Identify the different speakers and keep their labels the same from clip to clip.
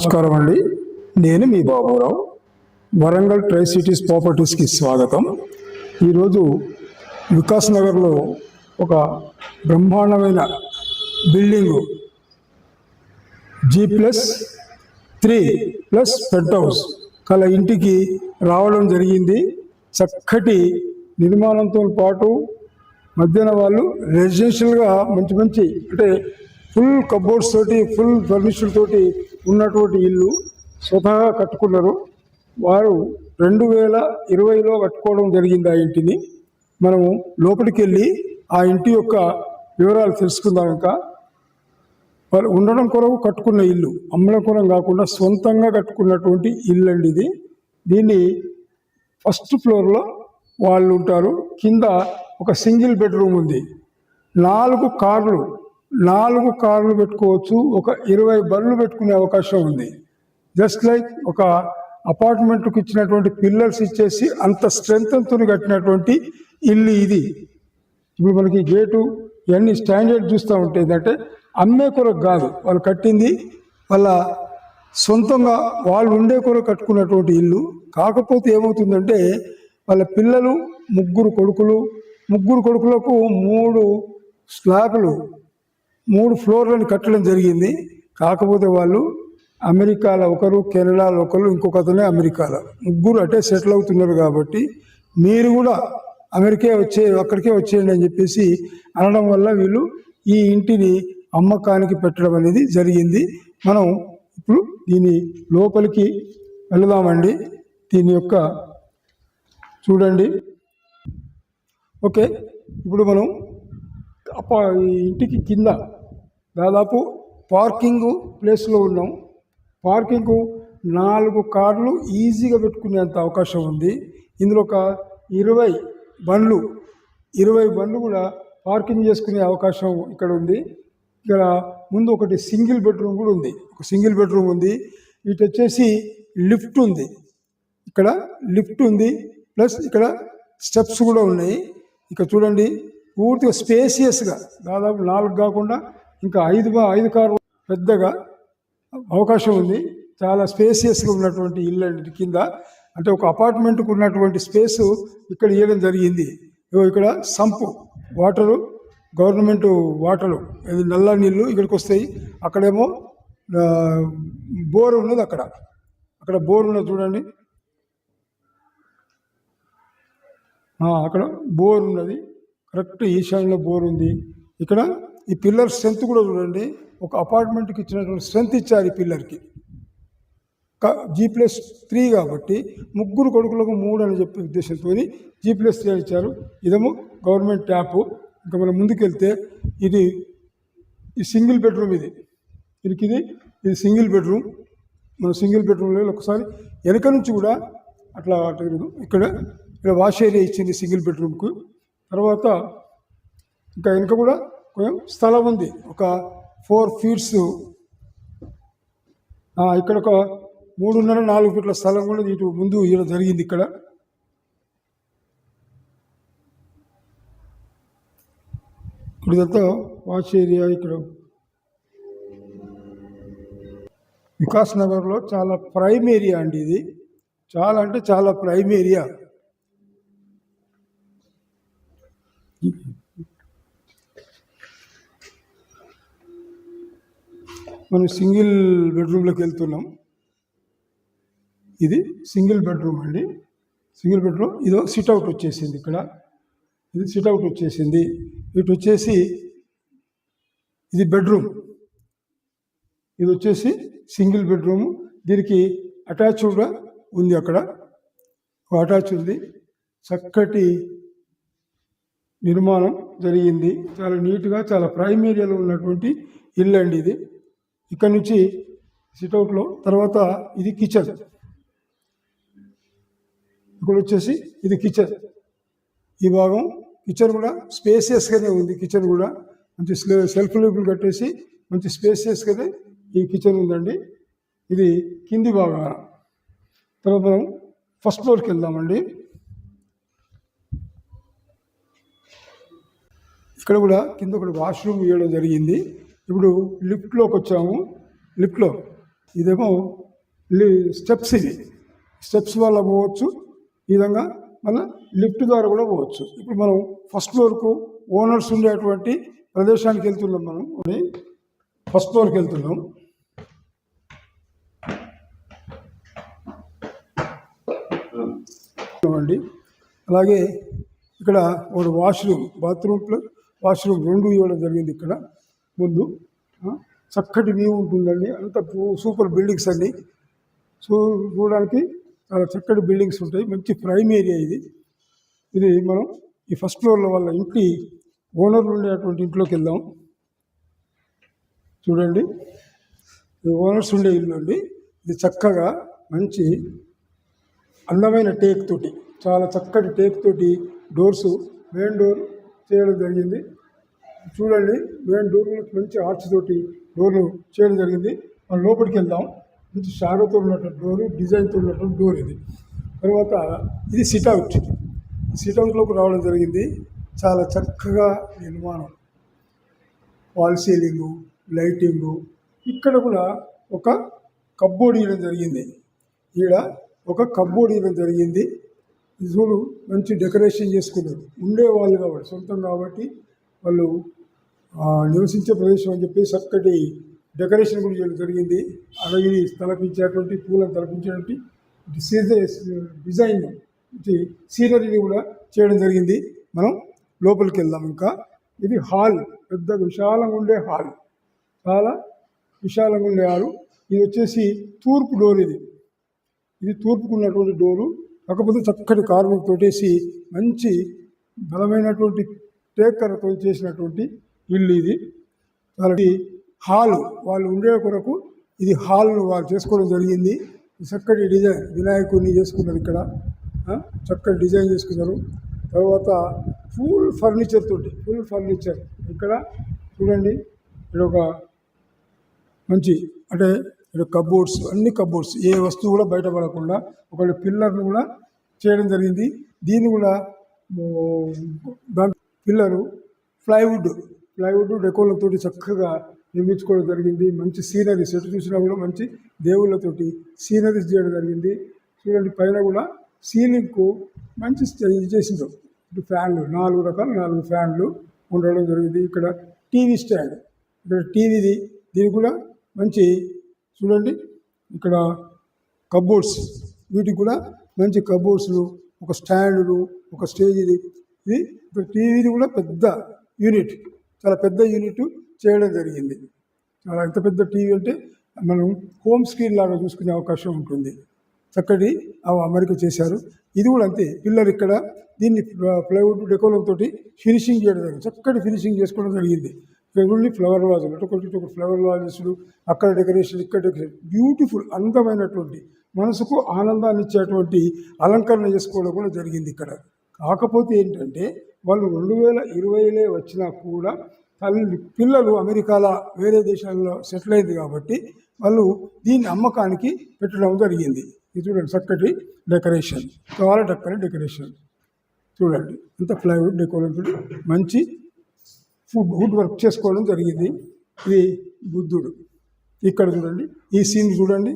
Speaker 1: నమస్కారం అండి. నేను మీ బాబురావు. వరంగల్ ట్రై సిటీస్ ప్రాపర్టీస్కి స్వాగతం. ఈరోజు వికాస్ నగర్లో ఒక బ్రహ్మాండమైన బిల్డింగు G+3+ పెంట్ హౌస్ కల ఇంటికి రావడం జరిగింది. చక్కటి నిర్మాణంతో పాటు మధ్యాహ్న వాళ్ళు రెసిడెన్షియల్గా మంచి మంచి అంటే ఫుల్ కబోర్డ్స్ తోటి ఫుల్ ఫర్నిచర్ తోటి ఉన్నటువంటి ఇల్లు స్వతహాగా కట్టుకున్నారు. వారు 2020లో కట్టుకోవడం జరిగింది. ఆ ఇంటిని మనము లోపలికి వెళ్ళి ఆ ఇంటి యొక్క వివరాలు తెలుసుకుందాం. ఇంకా వాళ్ళు ఉండడం కొరకు కట్టుకున్న ఇల్లు, అమ్మడం కొరకు కాకుండా సొంతంగా కట్టుకున్నటువంటి ఇల్లు అండి ఇది. దీన్ని ఫస్ట్ ఫ్లోర్లో వాళ్ళు ఉంటారు. కింద ఒక సింగిల్ బెడ్రూమ్ ఉంది. 4 కార్లు పెట్టుకోవచ్చు. ఒక 20 బండ్లు పెట్టుకునే అవకాశం ఉంది. జస్ట్ లైక్ ఒక అపార్ట్మెంట్కి ఇచ్చినటువంటి పిల్లర్స్ ఇచ్చేసి అంత స్ట్రెంగ్త్తో కట్టినటువంటి ఇల్లు ఇది. ఇప్పుడు మనకి గేటు ఇవన్నీ స్టాండర్డ్ చూస్తూ ఉంటే ఏంటంటే అమ్మే కొరకు కాదు, వాళ్ళు కట్టింది వాళ్ళ సొంతంగా వాళ్ళు ఉండే కొరకు కట్టుకున్నటువంటి ఇల్లు. కాకపోతే ఏమవుతుందంటే వాళ్ళ పిల్లలు ముగ్గురు కొడుకులకు 3 స్లాబ్లు 3 ఫ్లోర్లను కట్టడం జరిగింది. కాకపోతే వాళ్ళు అమెరికాలో ఒకరు, కెనడాలో ఒకరు, ఇంకొక అతనే అమెరికాలో, ముగ్గురు అటే సెటిల్ అవుతున్నారు. కాబట్టి మీరు కూడా అక్కడికే వచ్చేయండి అని చెప్పేసి అనడం వల్ల వీళ్ళు ఈ ఇంటిని అమ్మకానికి పెట్టడం అనేది జరిగింది. మనం ఇప్పుడు దీని లోపలికి వెళదామండి. దీని యొక్క చూడండి. ఓకే, ఇప్పుడు మనం ఈ ఇంటికి కింద దాదాపు పార్కింగ్ ప్లేస్లో ఉన్నాం. పార్కింగ్ 4 కార్లు ఈజీగా పెట్టుకునేంత అవకాశం ఉంది. ఇందులో ఒక 20 బండ్లు కూడా పార్కింగ్ చేసుకునే అవకాశం ఇక్కడ ఉంది. ఇక్కడ ముందు ఒకటి సింగిల్ బెడ్రూమ్ కూడా ఉంది. ఒక సింగిల్ బెడ్రూమ్ ఉంది. ఇటు వచ్చేసి లిఫ్ట్ ఉంది. ఇక్కడ లిఫ్ట్ ఉంది, ప్లస్ ఇక్కడ స్టెప్స్ కూడా ఉన్నాయి. ఇక చూడండి, పూర్తిగా స్పేసియస్గా దాదాపు 4 కాకుండా ఇంకా 5 కార్లు పెద్దగా అవకాశం ఉంది. చాలా స్పేసియస్గా ఉన్నటువంటి ఇల్లు అండి. కింద అంటే ఒక అపార్ట్మెంట్కు ఉన్నటువంటి స్పేసు ఇక్కడ ఇవ్వడం జరిగింది. ఇక్కడ సంపు వాటరు, గవర్నమెంట్ వాటరు, నల్ల నీళ్ళు ఇక్కడికి వస్తాయి. అక్కడేమో బోర్ ఉన్నది. అక్కడ బోర్ ఉన్నది చూడండి. అక్కడ బోర్ ఉన్నది. కరెక్ట్ ఈశాన్యంలో బోర్ ఉంది. ఇక్కడ ఈ పిల్లర్ స్ట్రెంత్ కూడా చూడండి. ఒక అపార్ట్మెంట్కి ఇచ్చినటువంటి స్ట్రెంత్ ఇచ్చారు ఈ పిల్లర్కి. G+3 కాబట్టి 3 కొడుకులకు 3 అని చెప్పే ఉద్దేశంతో G+3 ఇచ్చారు. ఇదేమో గవర్నమెంట్ ట్యాపు. ఇంకా మనం ముందుకెళ్తే ఇది సింగిల్ బెడ్రూమ్. ఇది సింగిల్ బెడ్రూమ్. మన సింగిల్ బెడ్రూమ్లో ఒకసారి వెనక నుంచి కూడా అట్లా ఇక్కడ వాష్ ఏరియా ఇచ్చింది సింగిల్ బెడ్రూమ్కు. తర్వాత ఇంకా వెనక కూడా కొంచెం స్థలం ఉంది. ఒక 4 ఫీట్స్, ఇక్కడ ఒక 3.5-4 ఫీట్ల స్థలం కూడా ఇటు ముందు ఇవ్వడం జరిగింది. ఇక్కడ ఇదంతా వాష్ ఏరియా. ఇక్కడ వికాస్ నగర్లో చాలా ప్రైమ్ ఏరియా అండి ఇది. చాలా అంటే చాలా ప్రైమ్ ఏరియా. మనం సింగిల్ బెడ్రూమ్లోకి వెళ్తున్నాం. ఇది సింగిల్ బెడ్రూమ్ అండి. Single bedroom. ఇదో సిట్అవుట్ వచ్చేసింది. ఇది సిట్అవుట్ వచ్చేసింది. ఇటు వచ్చేసి ఇది బెడ్రూమ్. ఇది వచ్చేసి సింగిల్ బెడ్రూము. దీనికి అటాచ్ కూడా ఉంది. అక్కడ అటాచ్ ఉంది. చక్కటి నిర్మాణం జరిగింది. చాలా నీట్గా, చాలా ప్రైమ్ ఏరియాలో ఉన్నటువంటి ఇల్లు అండి ఇది. ఇక్కడ నుంచి సిట్అవుట్లో తర్వాత ఇది కిచెన్. ఇక్కడ వచ్చేసి ఇది కిచెన్. ఈ భాగం కిచెన్ కూడా స్పేసియస్గానే ఉంది. కిచెన్ కూడా మంచి సెల్ఫ్ లైఫ్లు కట్టేసి మంచి స్పేసియస్గానే ఈ కిచెన్ ఉందండి. ఇది కింది భాగం. తర్వాత మనం ఫస్ట్ ఫ్లోర్కి వెళ్దామండి. ఇక్కడ కూడా కింద ఒకటి వాష్రూమ్ ఇవ్వడం జరిగింది. ఇప్పుడు లిఫ్ట్లోకి వచ్చాము. లిఫ్ట్లో ఇదేమో స్టెప్స్, ఇవి స్టెప్స్ వల్ల పోవచ్చు. ఈ విధంగా మళ్ళీ లిఫ్ట్ ద్వారా కూడా పోవచ్చు. ఇప్పుడు మనం ఫస్ట్ ఫ్లోర్కు ఓనర్స్ ఉండేటువంటి ప్రదేశానికి వెళ్తున్నాం. మనం ఫస్ట్ ఫ్లోర్కి వెళ్తున్నాం. అండి అలాగే ఇక్కడ ఒక వాష్రూమ్, వాష్రూమ్ 2 ఇవ్వడం జరిగింది. ఇక్కడ ముందు చక్కటి వ్యూ ఉంటుందండి. అంత సూపర్ బిల్డింగ్స్ అన్నీ చూడడానికి చాలా చక్కటి బిల్డింగ్స్ ఉంటాయి. మంచి ప్రైమ్ ఏరియా ఇది మనం ఈ ఫస్ట్ ఫ్లోర్లో వాళ్ళ ఇంటి ఓనర్లు ఉండేటువంటి ఇంట్లోకి వెళ్దాం. చూడండి, ఇది ఓనర్స్ ఉండే ఇల్లు అండి. ఇది చక్కగా మంచి అందమైన టేక్ తోటి, చాలా చక్కటి టేక్ తోటి డోర్స్, మెయిన్ డోర్ చేయడం జరిగింది. చూడండి, మెయిన్ డోర్ మంచి ఆర్చ్ తోటి డోర్లు చేయడం జరిగింది. మనం లోపలికి వెళ్దాం. మంచి షాడోతో ఉన్నటువంటి డోరు, డిజైన్తో ఉన్నటువంటి డోర్ ఇది. తర్వాత ఇది సిట్అవుట్లోకి రావడం జరిగింది. చాలా చక్కగా నిర్మాణం, వాల్ సీలింగు, లైటింగు. ఇక్కడ కూడా ఒక కబ్బోర్డ్ ఇవ్వడం జరిగింది. ఈడ ఒక కబ్బోర్డ్ ఇవ్వడం జరిగింది. చూడు, మంచి డెకరేషన్ చేసుకున్నారు. ఉండేవాళ్ళు కాబట్టి, సొంతం కాబట్టి వాళ్ళు నివసించే ప్రదేశం అని చెప్పి చక్కటి డెకరేషన్ కూడా చేయడం జరిగింది. అలాగే తలపించేటువంటి పూలను తలపించేటువంటి డిజైన్ సీనరీని కూడా చేయడం జరిగింది. మనం లోపలికి వెళ్దాం. ఇంకా ఇది హాల్, పెద్ద విశాలంగా ఉండే హాల్, చాలా విశాలంగా ఉండే హాలు. ఇది వచ్చేసి తూర్పు డోర్. ఇది తూర్పుకు ఉన్నటువంటి డోరు. కాకపోతే చక్కటి కార్మిక్ తోటేసి మంచి బలమైనటువంటి టేకర్తో చేసినటువంటి ఇల్లు ఇది. అలాగే హాల్ వాళ్ళు ఉండే కొరకు ఇది హాల్ను వాళ్ళు చేసుకోవడం జరిగింది. చక్కటి డిజైన్, వినాయకుడిని చేసుకున్నారు. ఇక్కడ చక్కటి డిజైన్ చేసుకున్నారు. తర్వాత ఫుల్ ఫర్నిచర్ ఇక్కడ చూడండి. ఇక్కడ ఒక మంచి అంటే ఇక్కడ కబోర్డ్స్, అన్ని కబోర్డ్స్, ఏ వస్తువు కూడా బయటపడకుండా ఒక పిల్లర్ను కూడా చేయడం జరిగింది. దీన్ని కూడా దాని పిల్లరు ప్లైవుడ్ డెకోలతో చక్కగా నిర్మించుకోవడం జరిగింది. మంచి సీనరీస్, ఎటు చూసినా కూడా మంచి దేవుళ్ళతోటి సీనరీస్ చేయడం జరిగింది. చూడండి, పైన కూడా సీలింగ్కు మంచి ఇది చేసిండ్రు. ఇటు ఫ్యాన్లు 4 ఫ్యాన్లు ఉండడం జరిగింది. ఇక్కడ టీవీ స్టాండ్, ఇక్కడ టీవీది, దీనికి కూడా మంచి చూడండి. ఇక్కడ కబోర్డ్స్, వీటికి కూడా మంచి కబోర్డ్స్లు, ఒక స్టాండ్లు, ఒక స్టేజ్. ఇది టీవీది కూడా పెద్ద యూనిట్, చాలా పెద్ద యూనిట్ చేయడం జరిగింది. చాలా ఎంత పెద్ద టీవీ అంటే మనం హోమ్ స్క్రీన్ లాగా చూసుకునే అవకాశం ఉంటుంది. చక్కటి అమరిక చేశారు. ఇది కూడా అంతే. పిల్లలు ఇక్కడ దీన్ని ప్లైవుడ్ డెకోలం తోటి ఫినిషింగ్ చేయడం జరిగింది. చక్కటి ఫినిషింగ్ చేసుకోవడం జరిగింది. ఇక్కడ ఫ్లవర్ వాజులు, ఒక ఫ్లవర్ వాజెస్లు, అక్కడ డెకరేషన్, ఇక్కడ డెకరేషన్, బ్యూటిఫుల్ అందమైనటువంటి మనసుకు ఆనందాన్ని ఇచ్చేటువంటి అలంకరణ చేసుకోవడం కూడా జరిగింది ఇక్కడ. కాకపోతే ఏంటంటే వాళ్ళు 2020 వచ్చినా కూడా పిల్లలు అమెరికాలో వేరే దేశాల్లో సెటిల్ అయింది కాబట్టి వాళ్ళు దీన్ని అమ్మకానికి పెట్టడం జరిగింది. ఇది చూడండి, చక్కటి డెకరేషన్, చాలా చక్కని డెకరేషన్. చూడండి, ఇంత ప్లైవుడ్ డెకోరేషన్, మంచి వుడ్ వర్క్ చేసుకోవడం జరిగింది. ఇది బుద్ధుడు. ఇక్కడ చూడండి, ఈ సీన్ చూడండి.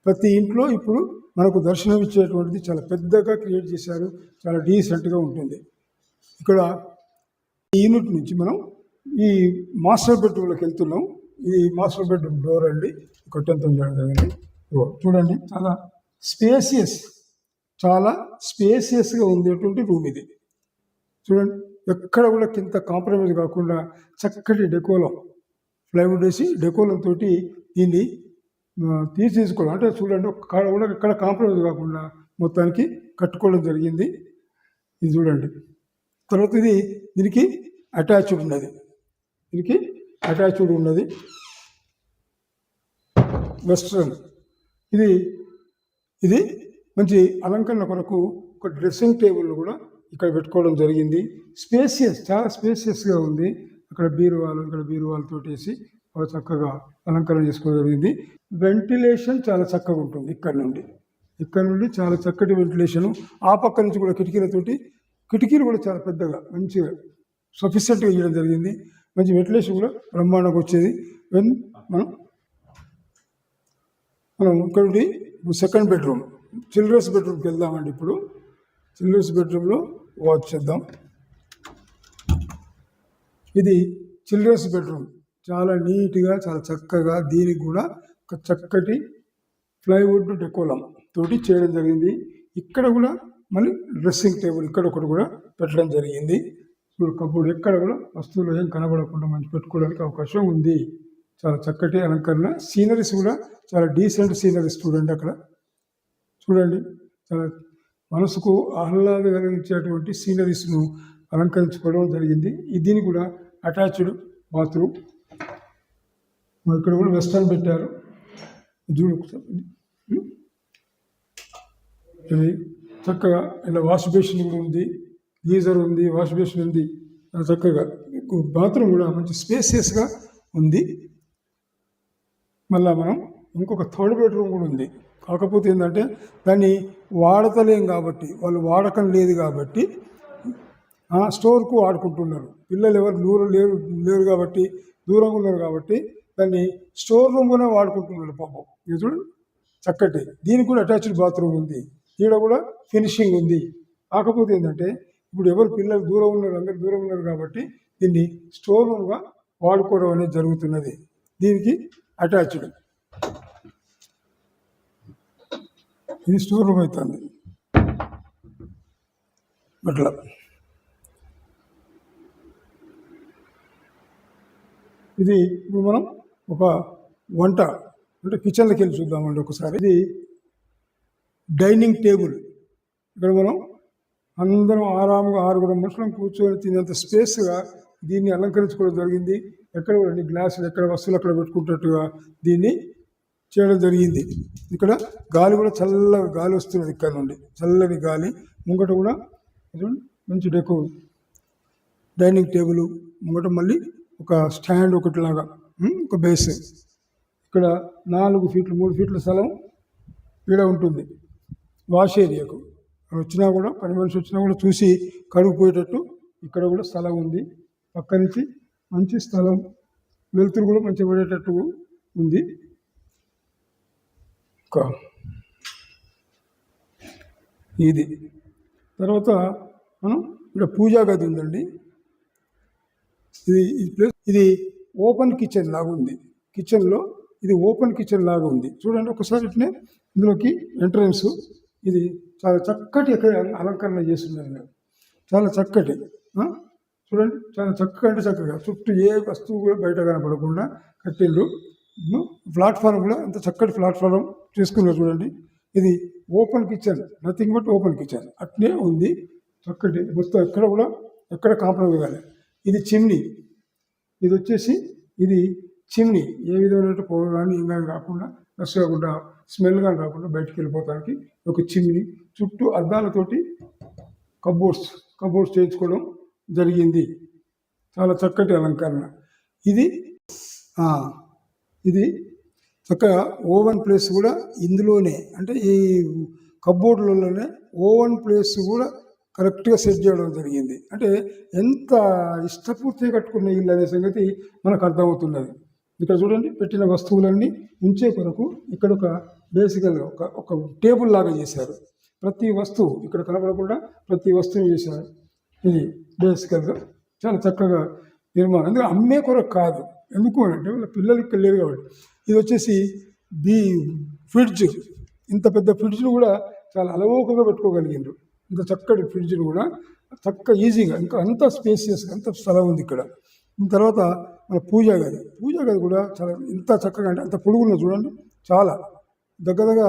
Speaker 1: ప్రతి ఇంట్లో ఇప్పుడు మనకు దర్శనం ఇచ్చేటువంటిది చాలా పెద్దగా క్రియేట్ చేశారు. చాలా డీసెంట్గా ఉంటుంది. ఇక్కడ ఈ యూనిట్ నుంచి మనం ఈ మాస్టర్ బెడ్రూమ్లోకి వెళ్తున్నాం. ఇది మాస్టర్ బెడ్రూమ్ డోర్ అండి. కొట్టంతం చేయడం జరిగింది. చూడండి, చాలా స్పేసియస్గా ఉండేటువంటి రూమ్ ఇది. చూడండి, ఎక్కడ కూడా కింద కాంప్రమైజ్ కాకుండా చక్కటి డెకోలం, ప్లైవుడ్ వేసి డెకోలం తోటి దీన్ని తీర్చిదిద్దుకోవడం. అంటే చూడండి, ఒక్కడ కూడా ఎక్కడ కాంప్రమైజ్ కాకుండా మొత్తానికి కట్టుకోవడం జరిగింది. ఇది చూడండి. తర్వాత దీనికి అటాచ్డ్ ఉన్నది. వెస్ట్రన్. ఇది మంచి అలంకరణ కొరకు ఒక డ్రెస్సింగ్ టేబుల్ కూడా ఇక్కడ పెట్టుకోవడం జరిగింది. చాలా స్పేసియస్గా ఉంది. అక్కడ బీరువాలు తోటేసి చక్కగా అలంకరణ చేసుకోవడం జరిగింది. వెంటిలేషన్ చాలా చక్కగా ఉంటుంది. ఇక్కడ నుండి చాలా చక్కటి వెంటిలేషను. ఆ పక్క నుంచి కూడా కిటికీలు కూడా చాలా పెద్దగా మంచిగా సఫిషియెంట్గా చేయడం జరిగింది. మంచి వెంటిలేషన్ కూడా బ్రహ్మాండంగా వచ్చేది. మనం మనం ఇక్కడ సెకండ్ బెడ్రూమ్, చిల్డ్రన్స్ బెడ్రూమ్కి వెళ్దామండి. ఇప్పుడు చిల్డ్రన్స్ బెడ్రూమ్లో వాచ్ చేద్దాం. ఇది చిల్డ్రన్స్ బెడ్రూమ్, చాలా నీట్గా చాలా చక్కగా, దీనికి కూడా ఒక చక్కటి ప్లైవుడ్ డెకోలం తోటి చేయడం జరిగింది. ఇక్కడ కూడా మళ్ళీ డ్రెస్సింగ్ టేబుల్ ఇక్కడ ఒకటి కూడా పెట్టడం జరిగింది. చూడు కబోర్డ్, ఎక్కడ కూడా వస్తువులు ఏం కనబడకుండా మంచి పెట్టుకోవడానికి అవకాశం ఉంది. చాలా చక్కటి అలంకరణ. సీనరీస్ కూడా చాలా డీసెంట్ సీనరీస్ చూడండి. అక్కడ చూడండి, చాలా మనసుకు ఆహ్లాద కలిగించేటువంటి సీనరీస్ను అలంకరించుకోవడం జరిగింది. దీనికి కూడా అటాచ్డ్ బాత్రూమ్. ఇక్కడ కూడా వెస్టర్న్ పెట్టారు. చూడు ఇది చక్కగా ఇలా వాష్ బేసిన్ కూడా ఉంది, గీజర్ ఉంది, వాష్ బేసిన్ ఉంది. చక్కగా బాత్రూమ్ కూడా మంచి స్పేసియస్గా ఉంది. మళ్ళీ మనం ఇంకొక థర్డ్ బెడ్రూమ్ కూడా ఉంది. కాకపోతే ఏంటంటే దాన్ని వాడతలేం కాబట్టి, వాళ్ళు వాడకం లేదు కాబట్టి స్టోర్కు వాడుకుంటున్నారు. పిల్లలు ఎవరు లేరు కాబట్టి, దూరంగా ఉన్నారు కాబట్టి దాన్ని స్టోర్ రూమ్గానే వాడుకుంటున్నారు పాపం. ఇది చూడు చక్కటి. దీనికి కూడా అటాచ్డ్ బాత్రూమ్ ఉంది. ఈడ కూడా ఫినిషింగ్ ఉంది. కాకపోతే ఏంటంటే ఇప్పుడు ఎవరు పిల్లలు దూరం ఉన్నారు, అందరు దూరం ఉన్నారు కాబట్టి దీన్ని స్టోర్ రూమ్గా వాడుకోవడం అనేది జరుగుతున్నది. దీనికి అటాచ్డ్ ఇది స్టోర్ రూమ్ అవుతుంది. అట్లా ఇది ఇప్పుడు మనం ఒక వంట అంటే కిచెన్లోకి వెళ్ళి చూద్దామండి ఒకసారి. ఇది డైనింగ్ టేబుల్. ఇక్కడ మనం అందరం ఆరాముగా 6 మనుషులను కూర్చొని తినేంత స్పేస్గా దీన్ని అలంకరించుకోవడం జరిగింది. ఎక్కడ కూడా గ్లాసులు ఎక్కడ వస్తువులు అక్కడ పెట్టుకుంటట్టుగా దీన్ని చేయడం జరిగింది. ఇక్కడ గాలి కూడా చల్లగా గాలి వస్తున్నది, ఇక్కడ నుండి చల్లని గాలి. ముంగట కూడా మంచి డెకో డైనింగ్ టేబుల్, ముంగట మళ్ళీ ఒక స్టాండ్ ఒకటిలాగా, ఒక బేస్. ఇక్కడ 4 ఫీట్లు 3 ఫీట్ల స్థలం ఇక్కడ ఉంటుంది వాష్ ఏరియాకు. వచ్చినా కూడా పని మనిషి వచ్చినా కూడా చూసి కడుగుపోయేటట్టు ఇక్కడ కూడా స్థలం ఉంది. పక్క నుంచి మంచి స్థలం, వెలుతురు కూడా మంచిగా పడేటట్టు ఉంది. ఇది తర్వాత మనం ఇక్కడ పూజా గది ఉందండి. ఇది ఓపెన్ కిచెన్ లాగా ఉంది. కిచెన్లో ఇది ఓపెన్ కిచెన్ లాగా ఉంది. చూడండి ఒకసారి ఇట్నే ఇందులోకి ఎంట్రన్స్. ఇది చాలా చక్కటి అలంకరణ చేస్తున్నారు. చాలా చక్కటి చూడండి, చాలా చక్కగా అంటే చక్కగా చుట్టూ ఏ వస్తువు కూడా బయట కనపడకుండా కట్టిండ్రు. ప్లాట్ఫామ్ కూడా అంత చక్కటి ప్లాట్ఫామ్ చేసుకున్నారు. చూడండి, ఇది open kitchen, nothing but open kitchen అట్నే ఉంది. చక్కటి మొత్తం ఎక్కడ కూడా ఎక్కడ కాంప్రమైజ్ కాలేదు. ఇది చిమ్నీ. ఇది వచ్చేసి ఇది చిమ్నీ. ఏ విధమైన పొగ కానీ ఇంకా రాకుండా, రష్ కాకుండా, స్మెల్ కానీ రాకుండా బయటికి వెళ్ళిపోతానికి ఒక చిమ్నీ. చుట్టూ అద్దాలతోటి కబోర్డ్స్ చేయించుకోవడం జరిగింది. చాలా చక్కటి అలంకరణ. ఇది చక్కగా ఓవెన్ ప్లేస్ కూడా ఇందులోనే, అంటే ఈ కబోర్డులలోనే ఓవెన్ ప్లేస్ కూడా కరెక్ట్గా సెట్ చేయడం జరిగింది. అంటే ఎంత ఇష్టపూర్తిగా కట్టుకున్న ఇల్లు అనే సంగతి మనకు అర్థమవుతున్నది. ఇక్కడ చూడండి, పెట్టిన వస్తువులన్నీ ఉంచే కొరకు ఇక్కడ ఒక బేసికల్గా ఒక టేబుల్ లాగా చేశారు. ప్రతి వస్తువు ఇక్కడ కనబడకుండా ప్రతి వస్తువు చేశారు. ఇది బేసికల్గా చాలా చక్కగా నిర్మాణం. అందుకే అమ్మే కొరకు కాదు, ఎందుకు అంటే వాళ్ళ పిల్లలు ఇక్కడ లేరు కాబట్టి. ఇది వచ్చేసి ఫ్రిడ్జ్. ఇంత పెద్ద ఫ్రిడ్జ్ను కూడా చాలా అలవోకగా పెట్టుకోగలిగిండ్రు. ఇంత చక్కటి ఫ్రిడ్జ్ను కూడా ఈజీగా, ఇంకా అంత స్పేసియస్గా అంత స్థలం ఉంది ఇక్కడ. తర్వాత మన పూజా గది కూడా చాలా ఇంత చక్కగా, అంటే అంత పొడుగున్న చూడండి, చాలా దగ్గర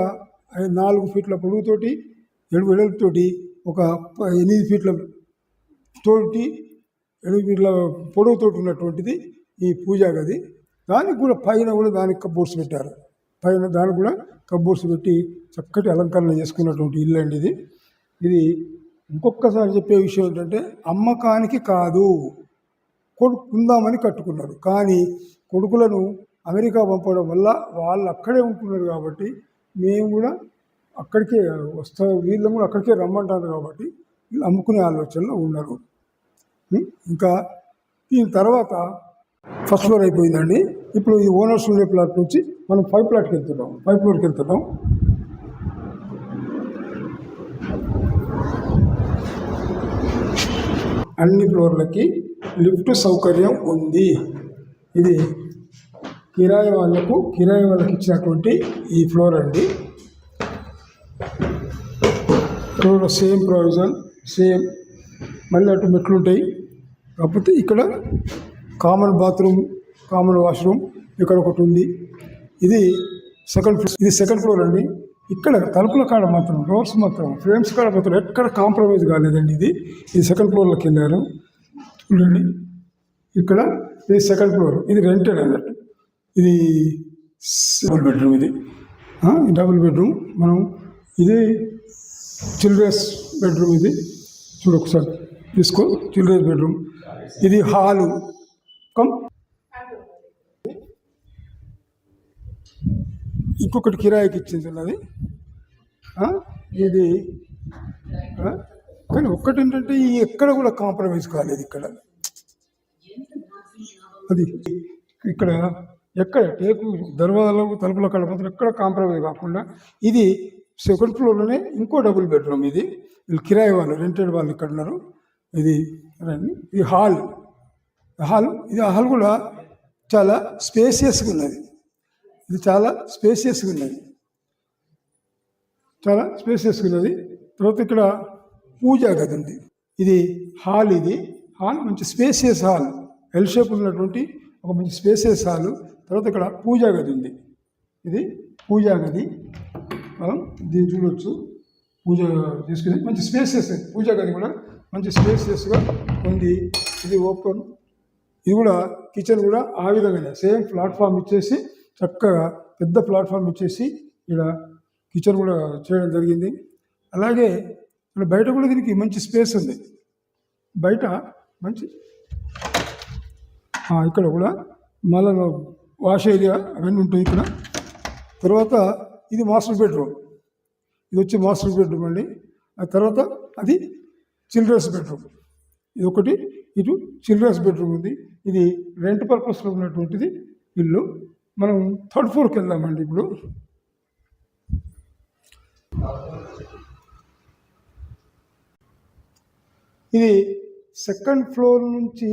Speaker 1: 4 ఫీట్ల పొడుగుతోటి, 7 వెడల్పుతోటి, ఒక 8 ఫీట్ల తోటి, 8 ఫీట్ల పొడవుతోటి ఉన్నటువంటిది ఈ పూజా గది. దానికి కూడా పైన కూడా దానికి కబోర్డ్స్ పెట్టారు. పైన దానికి కూడా కబోర్డ్స్ పెట్టి చక్కటి అలంకరణ చేసుకున్నటువంటి ఇల్లు అండి ఇది. ఇది ఇంకొకసారి చెప్పే విషయం ఏంటంటే, అమ్మకానికి కాదు, కొడుకుందామని కట్టుకున్నారు. కానీ కొడుకులను అమెరికా పంపడం వల్ల వాళ్ళు అక్కడే ఉంటున్నారు కాబట్టి మేము కూడా అక్కడికే వస్తాం, వీళ్ళు కూడా అక్కడికే రమ్మంటారు కాబట్టి వీళ్ళు అమ్ముకునే ఆలోచనలో ఉన్నారు. ఇంకా దీని తర్వాత ఫస్ట్ ఫ్లోర్ అయిపోయిందండి. ఇప్పుడు ఈ ఓనర్స్ ఉండే ప్లాట్ నుంచి మనం 5 ప్లాట్కి వెళ్తున్నాం, 5 ఫ్లోర్కి వెళ్తున్నాం. అన్ని ఫ్లోర్లకి లిఫ్ట్ సౌకర్యం ఉంది. ఇది కిరాయి వాళ్ళకి ఇచ్చినటువంటి ఈ ఫ్లోర్ అండి. Floor same provision, same. మళ్ళీ అటు మెట్లు ఉంటాయి. కాకపోతే ఇక్కడ కామన్ బాత్రూమ్, కామన్ వాష్రూమ్ ఇక్కడ ఒకటి ఉంది. ఇది సెకండ్ ఫ్లోర్ అండి. ఇక్కడ తలుపుల కాడ మాత్రం, డోర్స్ మాత్రం, ఫ్రేమ్స్ కాడ మాత్రం ఎక్కడ కాంప్రమైజ్ కాలేదండి. ఇది సెకండ్ ఫ్లోర్లోకి వెళ్ళారు చూడండి. ఇక్కడ ఇది సెకండ్ ఫ్లోర్, ఇది రెంటెడ్ అన్నట్టు. ఇది డబుల్ బెడ్రూమ్. ఇది డబుల్ బెడ్రూమ్. మనం ఇది చిల్డ్రన్స్ బెడ్రూమ్. ఇది చూడు ఒకసారి తీసుకో, చిల్డ్రన్స్ బెడ్రూమ్. ఇది హాలు ఇంకొకటి కిరాయికి ఇచ్చింది ఉన్నది. ఇది కానీ ఒక్కటి ఏంటంటే ఎక్కడ కూడా కాంప్రమైజ్ కాలేదు. ఇక్కడ అది ఇక్కడ ఎక్కడ టేకు దర్వాజాలకు తలుపుల కాడ మాత్రం ఎక్కడ కాంప్రమైజ్ కాకుండా ఇది సెకండ్ ఫ్లోర్లోనే ఇంకో డబుల్ బెడ్రూమ్. ఇది వీళ్ళు కిరాయి వాళ్ళు, రెంటెడ్ వాళ్ళు ఇక్కడ ఉన్నారు. ఇది హాల్. ఇది హాల్ కూడా చాలా స్పేసియస్గా ఉన్నది. ఇది చాలా స్పేసియస్గా ఉన్నది. తర్వాత ఇక్కడ పూజా గది ఉంది. ఇది హాల్. ఇది హాల్ మంచి స్పేసియస్ హాల్, ఎల్ షేప్ ఉన్నటువంటి ఒక మంచి స్పేసియస్ హాల్. తర్వాత ఇక్కడ పూజా గది ఉంది. ఇది పూజా గది. మనం దీన్ని చూడవచ్చు. పూజ చేసుకుని మంచి స్పేసియస్ పూజా గది కూడా మంచి స్పేసియస్గా ఉంది. ఇది ఓపెన్. ఇది కూడా కిచెన్ కూడా ఆ విధంగానే సేమ్ ప్లాట్ఫామ్ ఇచ్చేసి, చక్కగా పెద్ద ప్లాట్ఫామ్ ఇచ్చేసి ఇక్కడ కిచెన్ కూడా చేయడం జరిగింది. అలాగే ఇక్కడ బయట కూడా దీనికి మంచి స్పేస్ ఉంది. బయట మంచి ఇక్కడ కూడా మళ్ళీ వాష్ ఏరియా అవన్నీ ఉంటాయి ఇక్కడ. తర్వాత ఇది మాస్టర్ బెడ్రూమ్. ఇది వచ్చి మాస్టర్ బెడ్రూమ్ అండి. ఆ తర్వాత అది చిల్డ్రన్స్ బెడ్రూమ్. ఇది ఒకటి. ఇటు చిల్డ్రన్స్ బెడ్రూమ్ ఉంది. ఇది రెంట్ పర్పస్లో ఉన్నటువంటిది ఇల్లు. మనం థర్డ్ ఫ్లోర్కి వెళ్దామండి. ఇప్పుడు ఇది సెకండ్ ఫ్లోర్ నుంచి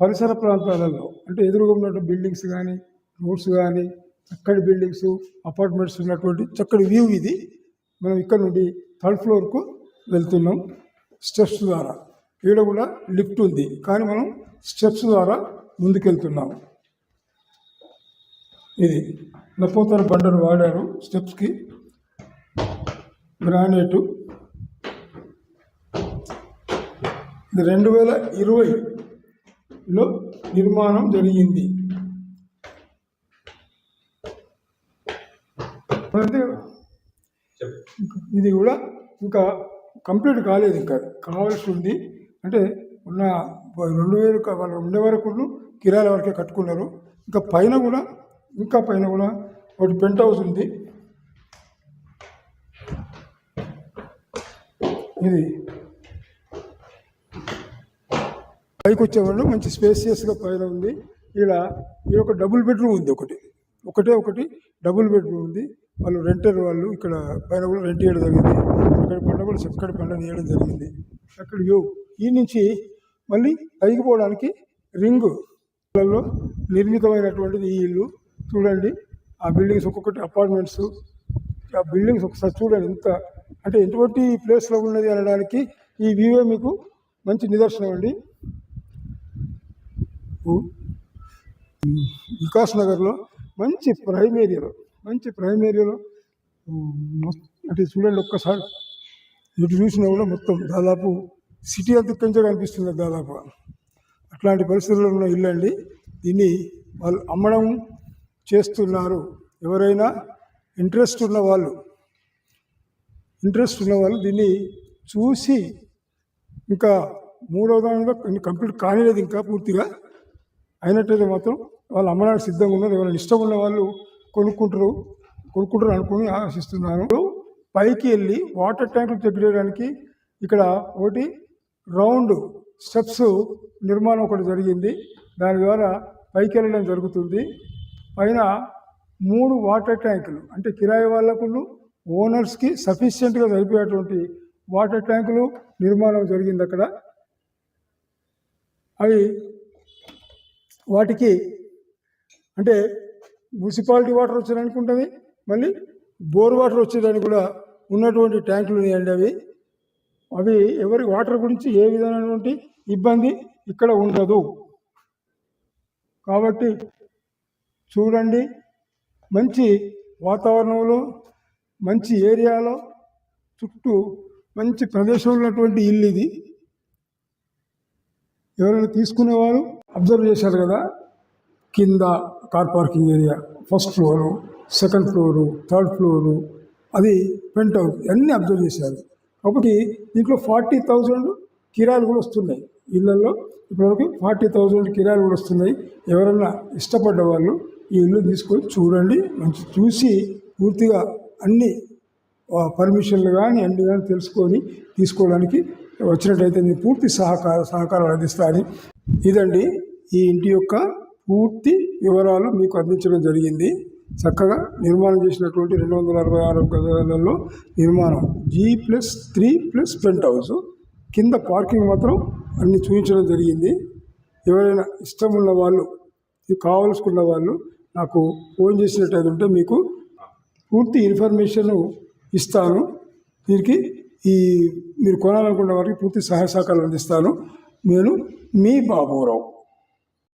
Speaker 1: పరిసర ప్రాంతాలలో అంటే ఎదురుగా ఉన్నటువంటి బిల్డింగ్స్ కానీ, రోడ్స్ కానీ, చక్కటి బిల్డింగ్స్, అపార్ట్మెంట్స్ ఉన్నటువంటి చక్కటి వ్యూ ఇది. మనం ఇక్కడ నుండి థర్డ్ ఫ్లోర్కు వెళ్తున్నాం స్టెప్స్ ద్వారా. ఇక్కడ కూడా లిఫ్ట్ ఉంది, కానీ మనం స్టెప్స్ ద్వారా ముందుకెళ్తున్నాం. ఇది నపోతర బండను వాడారు స్టెప్స్కి. గ్రానైటు. ఇది 2020లో నిర్మాణం జరిగింది. ఇది కూడా ఇంకా కంప్లీట్ కాలేదు, ఇంకా కావాల్సి ఉంది. అంటే ఉన్న 2000 వాళ్ళు ఉండే వరకు కిరాయిల వరకే కట్టుకున్నారు. ఇంకా పైన కూడా ఒకటి పెంట్ హౌస్ ఉంది. ఇది పైకి వచ్చేవాళ్ళు మంచి స్పేసియస్గా పైన ఉంది. ఇలా ఇది ఒక డబుల్ బెడ్రూమ్ ఉంది. ఒకటి డబుల్ బెడ్రూమ్ ఉంది. వాళ్ళు రెంటర్ వాళ్ళు ఇక్కడ పైన కూడా రెంట్ చేయడం జరిగింది. ఇక్కడ పండుగ కూడా చక్కటి పండుగ చేయడం జరిగింది. అక్కడ ఈ నుంచి మళ్ళీ పైకి పోవడానికి రింగులలో నిర్మితమైనటువంటిది ఈ ఇల్లు. చూడండి ఆ బిల్డింగ్స్, ఒక్కొక్కటి అపార్ట్మెంట్స్. ఆ బిల్డింగ్స్ ఒకసారి చూడండి ఎంత అంటే ఎటువంటి ప్లేస్లో ఉన్నది అనడానికి ఈ వ్యూవే మీకు మంచి నిదర్శనం అండి. వికాస్ నగర్లో మంచి ప్రైమ్ ఏరియాలో అంటే చూడండి ఒక్కసారి ఇటు చూసినా కూడా మొత్తం దాదాపు సిటీ అంత కొంచెం కనిపిస్తుంది. దాదాపు అట్లాంటి పరిస్థితుల్లో ఉన్న ఇల్లు అండి. దీన్ని వాళ్ళు అమ్మడం చేస్తున్నారు. ఎవరైనా ఇంట్రెస్ట్ ఉన్న వాళ్ళు దీన్ని చూసి, ఇంకా మూడవ దానిలో కంప్లీట్ కానిలేదు, ఇంకా పూర్తిగా అయినట్టయితే మాత్రం వాళ్ళు అమ్మడానికి సిద్ధంగా ఉన్నారు. ఎవరైనా ఇష్టం ఉన్న వాళ్ళు కొనుక్కుంటారు అనుకుని ఆశిస్తున్నాను. పైకి వెళ్ళి వాటర్ ట్యాంకులు చెక్ చేయడానికి ఇక్కడ ఒకటి రౌండ్ స్టెప్స్ నిర్మాణం ఒకటి జరిగింది. దాని ద్వారా పైకి వెళ్ళడం జరుగుతుంది. పైన 3 వాటర్ ట్యాంకులు, అంటే కిరాయి వాళ్లకు ఓనర్స్కి సఫిషియెంట్గా సరిపోయేటువంటి వాటర్ ట్యాంకులు నిర్మాణం జరిగింది అక్కడ. అవి వాటికి అంటే మున్సిపాలిటీ వాటర్ వచ్చేదానికి ఉంటుంది, మళ్ళీ బోర్ వాటర్ వచ్చేదానికి కూడా ఉన్నటువంటి ట్యాంకులు ఉన్నాయండి. అవి ఎవరి వాటర్ గురించి ఏ విధమైనటువంటి ఇబ్బంది ఇక్కడ ఉండదు. కాబట్టి చూడండి, మంచి వాతావరణంలో, మంచి ఏరియాలో, చుట్టూ మంచి ప్రదేశంలో ఉన్నటువంటి ఇల్లు ఇది. ఎవరైనా తీసుకునేవారు అబ్జర్వ్ చేశారు కదా, కింద car parking area, first floor, second floor, third floor, అది పెంట్ హౌస్, అన్నీ అబ్జర్వ్ చేశారు. కాబట్టి దీంట్లో 40,000 కిరాయిలు కూడా వస్తున్నాయి. ఇళ్లలో ఇప్పటివరకు 40,000 కిరాయిలు కూడా వస్తున్నాయి. ఎవరన్నా ఇష్టపడ్డ వాళ్ళు ఈ ఇల్లు తీసుకొని చూడండి, మంచి చూసి పూర్తిగా అన్ని పర్మిషన్లు కానీ అన్ని కానీ తెలుసుకొని తీసుకోవడానికి వచ్చినట్టయితే నేను పూర్తి సహకారాలు అందిస్తాను. ఇదండి ఈ ఇంటి యొక్క పూర్తి వివరాలు మీకు అందించడం జరిగింది. చక్కగా నిర్మాణం చేసినటువంటి 266 గజాలలో నిర్మాణం, G+3+ పెంట్ హౌస్. కింద పార్కింగ్ మాత్రం అన్ని చూపించడం జరిగింది. ఎవరైనా ఇష్టం ఉన్న వాళ్ళు, కావాల్సుకున్న వాళ్ళు నాకు ఫోన్ చేసినట్టయితే ఉంటే మీకు పూర్తి ఇన్ఫర్మేషన్ ఇస్తాను. దీనికి మీరు కొనాలనుకున్న వారికి పూర్తి సహాయ సహకారాలు అందిస్తాను. నేను మీ బాబురావు.